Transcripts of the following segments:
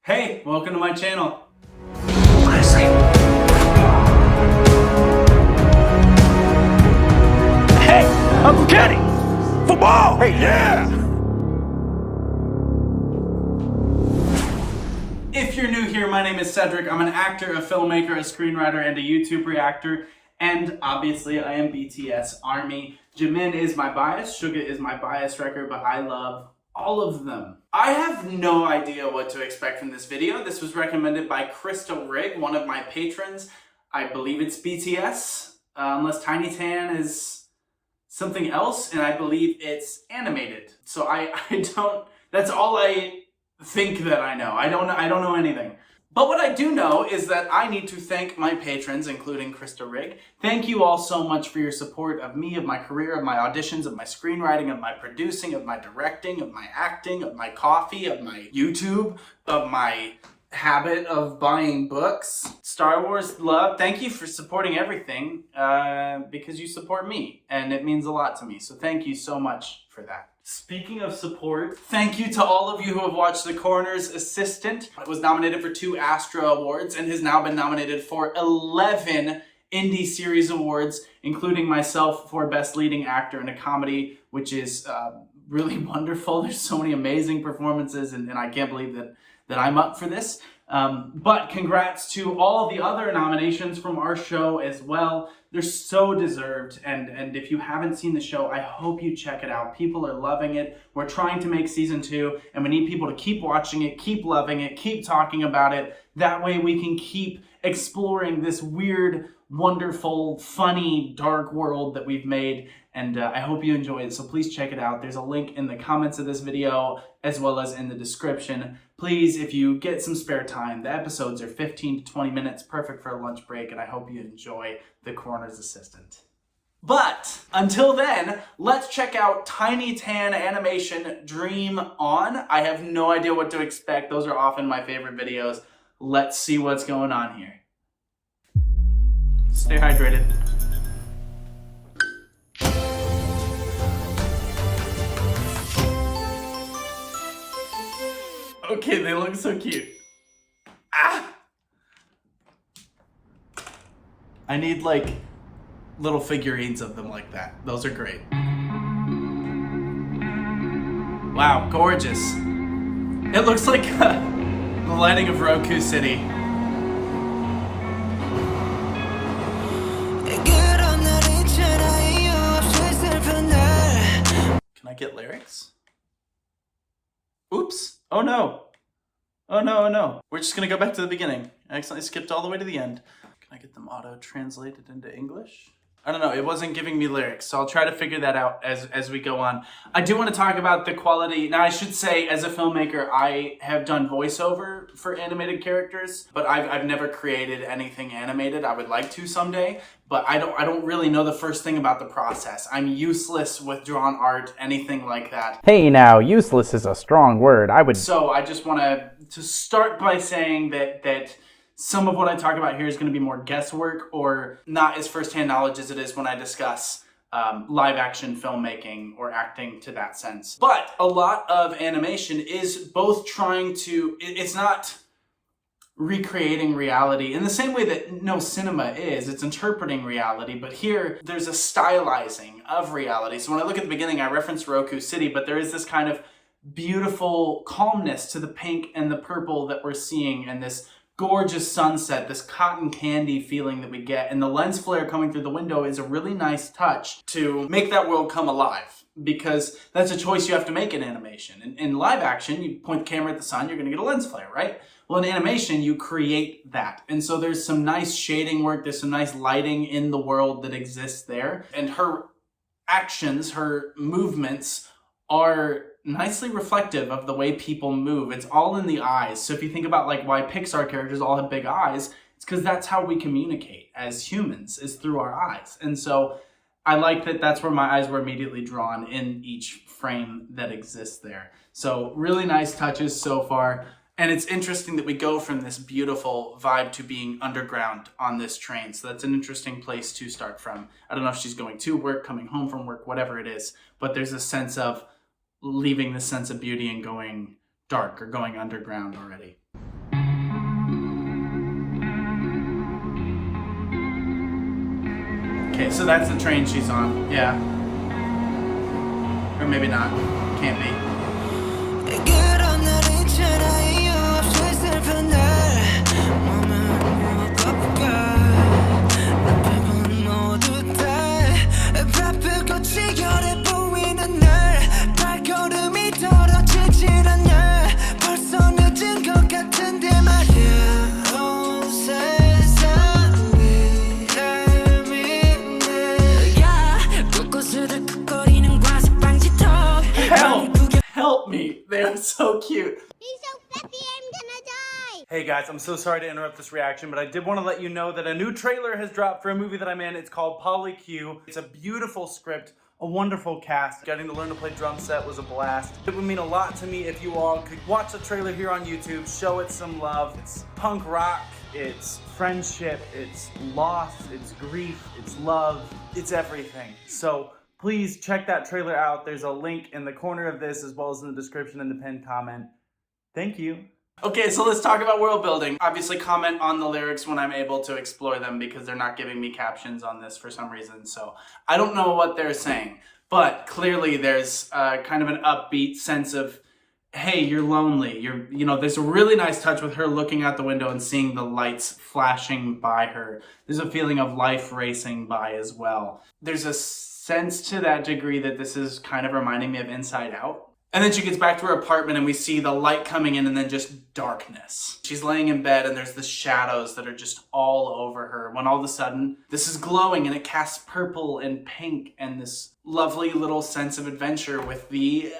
Hey, welcome to my channel. Hey, Uncle Kenny! Football! Hey, yeah! If you're new here, my name is Cedric. I'm an actor, a filmmaker, a screenwriter, and a YouTube reactor. And obviously, I am BTS Army. Jimin is my bias, Suga is my bias wrecker, but I love all of them. I have no idea what to expect from this video. This was recommended by Crystal Rig, one of my patrons. I believe it's BTS, unless Tiny Tan is something else, and I believe it's animated. So I don't, that's all I think that I know. I don't know anything. But what I do know is that I need to thank my patrons, including Krista Rig. Thank you all so much for your support of me, of my career, of my auditions, of my screenwriting, of my producing, of my directing, of my acting, of my coffee, of my YouTube, of my habit of buying books. Star Wars love. Thank you for supporting everything because you support me and it means a lot to me. So thank you so much for that. Speaking of support, thank you to all of you who have watched The Coroner's Assistant. It was nominated for 2 Astra Awards and has now been nominated for 11 Indie Series Awards, including myself for Best Leading Actor in a Comedy, which is really wonderful. There's so many amazing performances and I can't believe that I'm up for this. But congrats to all the other nominations from our show as well. They're so deserved, and if you haven't seen the show, I hope you check it out. People are loving it. We're trying to make season 2, and we need people to keep watching it, keep loving it, keep talking about it. That way we can keep exploring this weird, wonderful, funny, dark world that we've made, and I hope you enjoy it, so please check it out. There's a link in the comments of this video, as well as in the description. Please, if you get some spare time, the episodes are 15 to 20 minutes, perfect for a lunch break, and I hope you enjoy The Coroner's Assistant. But until then, let's check out Tiny Tan Animation Dream On. I have no idea what to expect. Those are often my favorite videos. Let's see what's going on here. Stay hydrated. Okay, they look so cute. Ah! I need like little figurines of them like that. Those are great. Wow, gorgeous. It looks like the lighting of Roku City. Can I get lyrics? Oops. Oh no. Oh no, oh no. We're just gonna go back to the beginning. I accidentally skipped all the way to the end. Can I get them auto-translated into English? I don't know, it wasn't giving me lyrics, so I'll try to figure that out as we go on. I do want to talk about the quality. Now, I should say, as a filmmaker, I have done voiceover for animated characters, but I've never created anything animated. I would like to someday, but I don't really know the first thing about the process. I'm useless with drawn art, anything like that. Hey now, useless is a strong word. So I just want to start by saying that some of what I talk about here is going to be more guesswork or not as firsthand knowledge as it is when I discuss live action filmmaking or acting to that sense. But a lot of animation is both trying to, it's not recreating reality in the same way that no cinema is. It's interpreting reality, but here there's a stylizing of reality. So when I look at the beginning, I referenced Roku City, but there is this kind of beautiful calmness to the pink and the purple that we're seeing, and this gorgeous sunset, this cotton candy feeling that we get, and the lens flare coming through the window is a really nice touch to make that world come alive, because that's a choice you have to make in animation. In live action, you point the camera at the sun, you're going to get a lens flare, right? Well, in animation, you create that. And so there's some nice shading work, there's some nice lighting in the world that exists there, and her actions, her movements are nicely reflective of the way people move. It's all in the eyes. So if you think about like why Pixar characters all have big eyes, it's because that's how we communicate as humans, is through our eyes. And so I like that that's where my eyes were immediately drawn in each frame that exists there. So really nice touches so far. And it's interesting that we go from this beautiful vibe to being underground on this train. So that's an interesting place to start from. I don't know if she's going to work, coming home from work, whatever it is, but there's a sense of leaving the sense of beauty and going dark or going underground already. Okay, so that's the train she's on. Yeah. Or maybe not. Can't be. Help me. They are so cute. He's so fluffy, I'm gonna die. Hey guys, I'm so sorry to interrupt this reaction, but I did want to let you know that a new trailer has dropped for a movie that I'm in. It's called Polly Q. It's a beautiful script, a wonderful cast. Getting to learn to play drum set was a blast. It would mean a lot to me if you all could watch the trailer here on YouTube, show it some love. It's punk rock, it's friendship, it's loss, it's grief, it's love, it's everything. So please check that trailer out. There's a link in the corner of this as well as in the description and the pinned comment. Thank you. Okay, so let's talk about world building. Obviously comment on the lyrics when I'm able to explore them because they're not giving me captions on this for some reason. So I don't know what they're saying, but clearly there's kind of an upbeat sense of, hey, you're lonely. There's a really nice touch with her looking out the window and seeing the lights flashing by her. There's a feeling of life racing by as well. There's a sense to that degree that this is kind of reminding me of Inside Out. And then she gets back to her apartment and we see the light coming in and then just darkness. She's laying in bed and there's the shadows that are just all over her when all of a sudden this is glowing and it casts purple and pink and this lovely little sense of adventure with the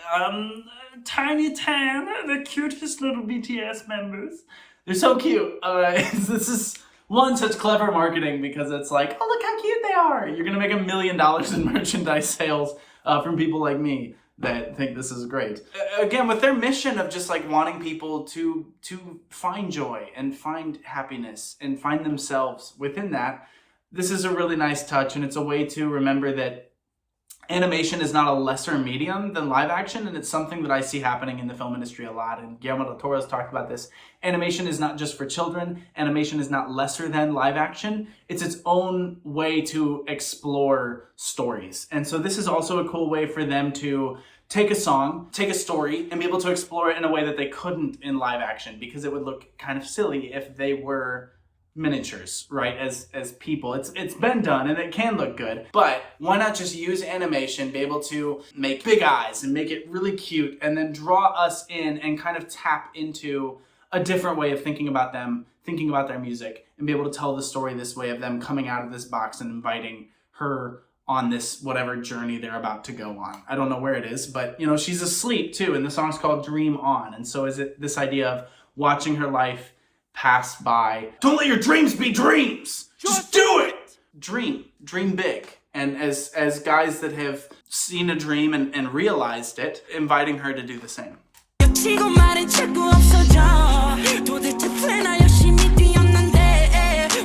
Tiny Tan, the cutest little BTS members. They're so cute. This is one, such clever marketing because it's like, oh, look how cute they are. You're gonna make $1 million in merchandise sales from people like me that think this is great. Again, with their mission of just like wanting people to find joy and find happiness and find themselves within that, this is a really nice touch, and it's a way to remember that animation is not a lesser medium than live action, and it's something that I see happening in the film industry a lot, and Guillermo del Toro's talked about this. Animation is not just for children. Animation is not lesser than live action. It's its own way to explore stories. And so this is also a cool way for them to take a song, take a story, and be able to explore it in a way that they couldn't in live action, because it would look kind of silly if they were miniatures, right, as people. It's been done and it can look good, but why not just use animation, be able to make big eyes and make it really cute and then draw us in and kind of tap into a different way of thinking about them, thinking about their music, and be able to tell the story this way of them coming out of this box and inviting her on this whatever journey they're about to go on. I don't know where it is, but she's asleep too, and the song's called Dream On. And so is it this idea of watching her life pass by. Don't let your dreams be dreams. Just do it. Dream big. And as guys that have seen a dream and realized it, inviting her to do the same.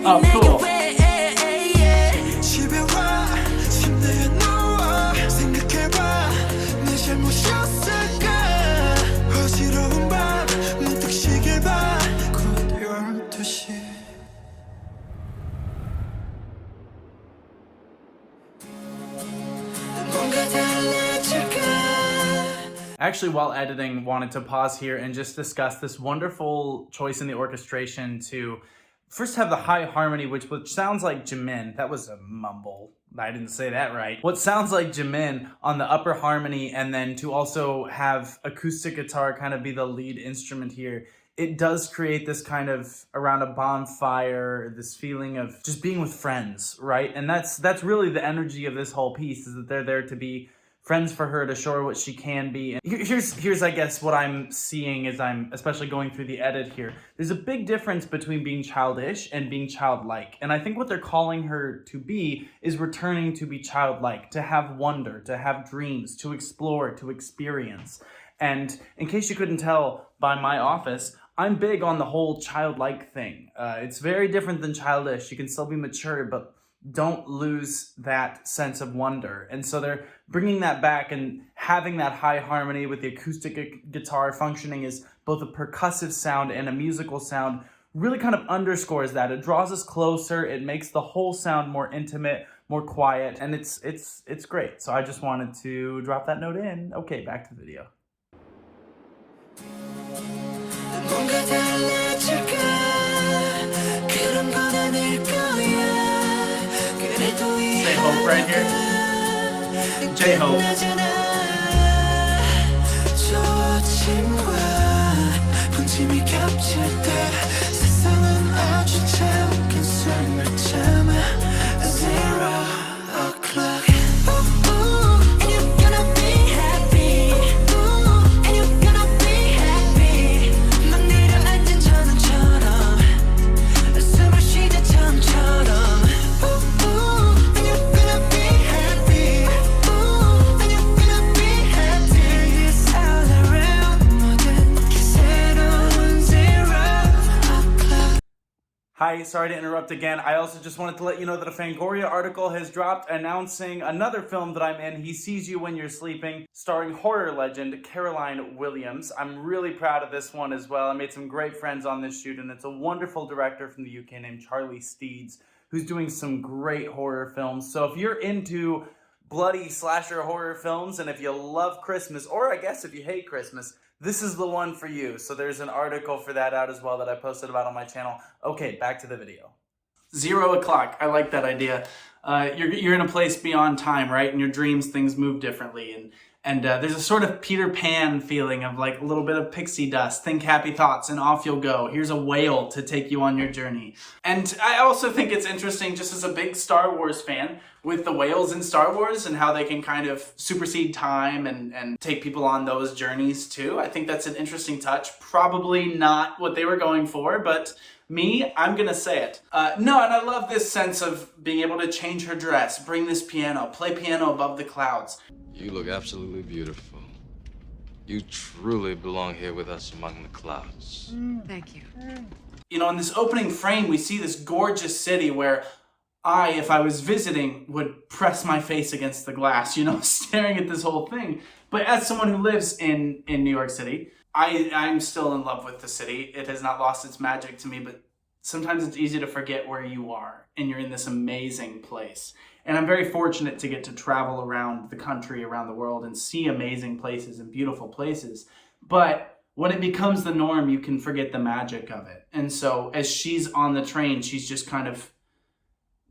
Oh, cool. Actually, while editing, wanted to pause here and just discuss this wonderful choice in the orchestration to first have the high harmony, which sounds like Jimin. That was a mumble. I didn't say that right. What sounds like Jimin on the upper harmony, and then to also have acoustic guitar kind of be the lead instrument here. It does create this kind of around a bonfire, this feeling of just being with friends, right? And that's really the energy of this whole piece, is that they're there to be friends for her, to show her what she can be. And here's I guess what I'm seeing as I'm especially going through the edit here. There's a big difference between being childish and being childlike. And I think what they're calling her to be is returning to be childlike, to have wonder, to have dreams, to explore, to experience. And in case you couldn't tell by my office, I'm big on the whole childlike thing. It's very different than childish. You can still be mature, but don't lose that sense of wonder. And so they're bringing that back and having that high harmony with the acoustic guitar functioning as both a percussive sound and a musical sound really kind of underscores that. It draws us closer. It makes the whole sound more intimate, more quiet, and it's great. So I just wanted to drop that note in. Okay, back to the video. Say hope right here. J-Hope. Hi, sorry to interrupt again. I also just wanted to let you know that a Fangoria article has dropped announcing another film that I'm in, He Sees You When You're Sleeping, starring horror legend Caroline Williams. I'm really proud of this one as well. I made some great friends on this shoot, and it's a wonderful director from the UK named Charlie Steeds, who's doing some great horror films. So if you're into bloody slasher horror films, and if you love Christmas, or I guess if you hate Christmas, this is the one for you. So there's an article for that out as well that I posted about on my channel. Okay, back to the video. 0 o'clock. I like that idea. You're in a place beyond time, right? In your dreams, things move differently. And there's a sort of Peter Pan feeling of like a little bit of pixie dust. Think happy thoughts and off you'll go. Here's a whale to take you on your journey. And I also think it's interesting, just as a big Star Wars fan, with the whales in Star Wars and how they can kind of supersede time and take people on those journeys too. I think that's an interesting touch. Probably not what they were going for, but me, I'm gonna say it. No, and I love this sense of being able to change her dress, bring this piano, play piano above the clouds. You look absolutely beautiful. You truly belong here with us among the clouds. Thank you. You know, in this opening frame, we see this gorgeous city where I, if I was visiting, would press my face against the glass, you know, staring at this whole thing. But as someone who lives in New York City, I'm still in love with the city. It has not lost its magic to me, but sometimes it's easy to forget where you are and you're in this amazing place. And I'm very fortunate to get to travel around the country, around the world, and see amazing places and beautiful places. But when it becomes the norm, you can forget the magic of it. And so as she's on the train, she's just kind of,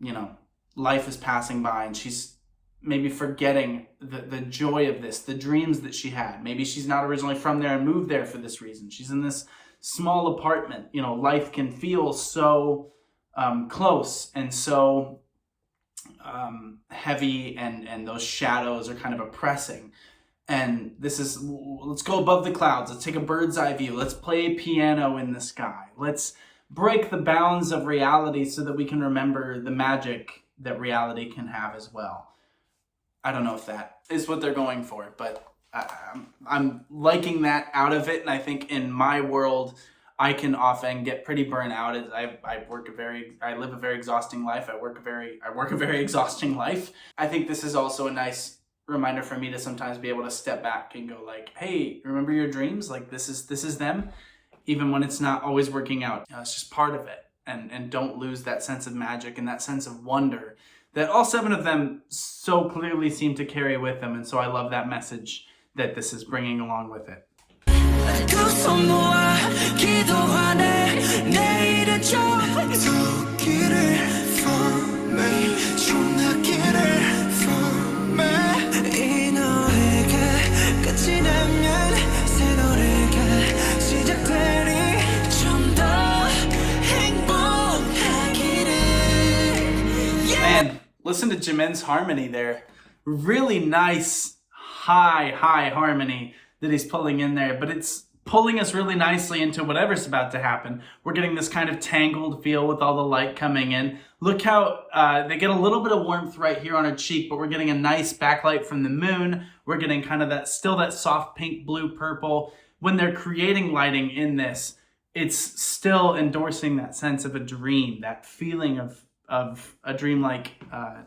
you know, life is passing by and she's maybe forgetting the joy of this, the dreams that she had. Maybe she's not originally from there and moved there for this reason. She's in this small apartment. You know, life can feel so close and so heavy, and those shadows are kind of oppressing. And this is, let's go above the clouds. Let's take a bird's eye view. Let's play piano in the sky. Let's break the bounds of reality so that we can remember the magic that reality can have as well. I don't know if that is what they're going for, but I'm liking that out of it. And I think in my world, I can often get pretty burnt out. As I live a very exhausting life. I work a very exhausting life. I think this is also a nice reminder for me to sometimes be able to step back and go like, hey, remember your dreams? Like this is them, even when it's not always working out. You know, it's just part of it. And don't lose that sense of magic and that sense of wonder that all 7 of them so clearly seem to carry with them. And so I love that message that this is bringing along with it. Man, listen to Jimin's harmony there. Really nice, high harmony that he's pulling in there, but it's pulling us really nicely into whatever's about to happen. We're getting this kind of tangled feel with all the light coming in. Look how they get a little bit of warmth right here on her cheek, but we're getting a nice backlight from the moon. We're getting kind of that soft pink, blue, purple. When they're creating lighting in this, it's still endorsing that sense of a dream, that feeling of a dreamlike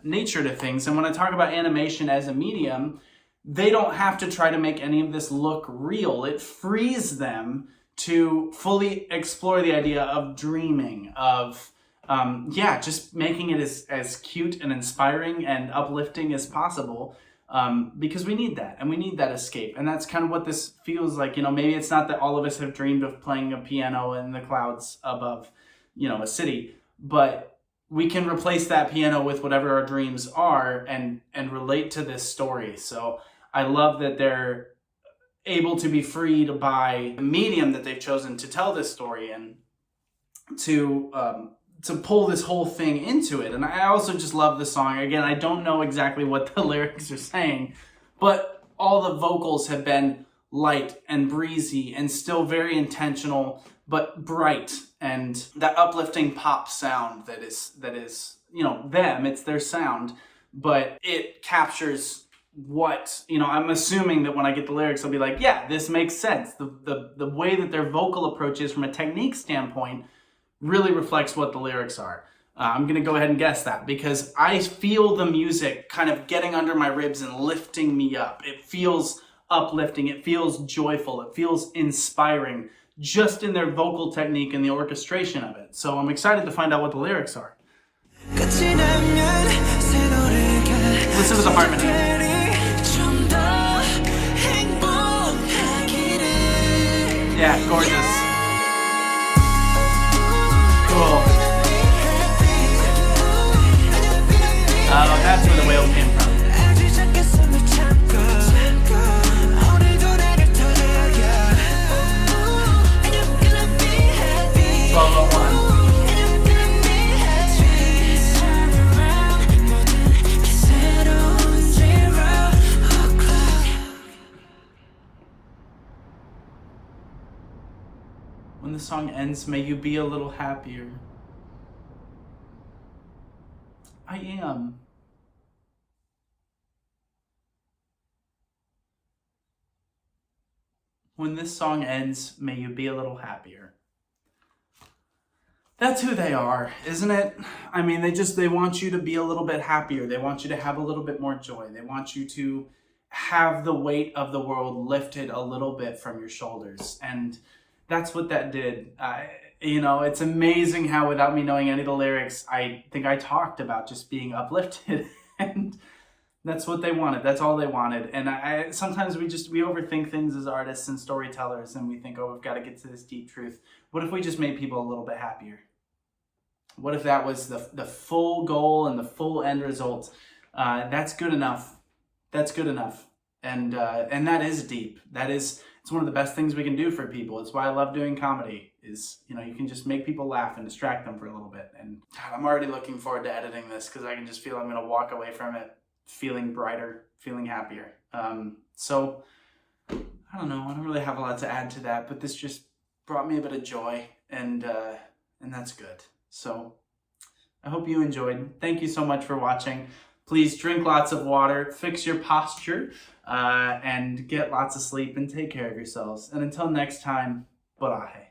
nature to things. And when I talk about animation as a medium, they don't have to try to make any of this look real. It frees them to fully explore the idea of dreaming, of yeah, just making it as cute and inspiring and uplifting as possible, because we need that, and we need that escape. And that's kind of what this feels like. You know, maybe it's not that all of us have dreamed of playing a piano in the clouds above, you know, a city, but we can replace that piano with whatever our dreams are and relate to this story. So I love that they're able to be freed by the medium that they've chosen to tell this story and to pull this whole thing into it. And I also just love the song. Again, I don't know exactly what the lyrics are saying, but all the vocals have been light and breezy and still very intentional, but bright, and that uplifting pop sound that is, you know, them, it's their sound, but it captures what, you know, I'm assuming that when I get the lyrics, I'll be like, yeah, this makes sense. The way that their vocal approach is from a technique standpoint really reflects what the lyrics are. I'm gonna go ahead and guess that, because I feel the music kind of getting under my ribs and lifting me up. It feels uplifting, it feels joyful, it feels inspiring, just in their vocal technique and the orchestration of it. So I'm excited to find out what the lyrics are. Listen to the harmony. Yeah, gorgeous. Cool. Oh, that's where the whale came from. 1201. When the song ends, may you be a little happier. I am. When this song ends, may you be a little happier. That's who they are, isn't it? I mean, they want you to be a little bit happier. They want you to have a little bit more joy. They want you to have the weight of the world lifted a little bit from your shoulders. And that's what that did. You know, it's amazing how, without me knowing any of the lyrics, I think I talked about just being uplifted. And that's what they wanted. That's all they wanted. And sometimes we overthink things as artists and storytellers, and we think, oh, we've got to get to this deep truth. What if we just made people a little bit happier? What if that was the full goal and the full end result? That's good enough. That's good enough. And that is deep. It's one of the best things we can do for people. It's why I love doing comedy, is, you know, you can just make people laugh and distract them for a little bit. And God, I'm already looking forward to editing this, because I can just feel I'm going to walk away from it feeling brighter, feeling happier. So I don't know. I don't really have a lot to add to that, but this just brought me a bit of joy, and that's good. So I hope you enjoyed. Thank you so much for watching. Please drink lots of water, fix your posture, and get lots of sleep, and take care of yourselves. And until next time, bye.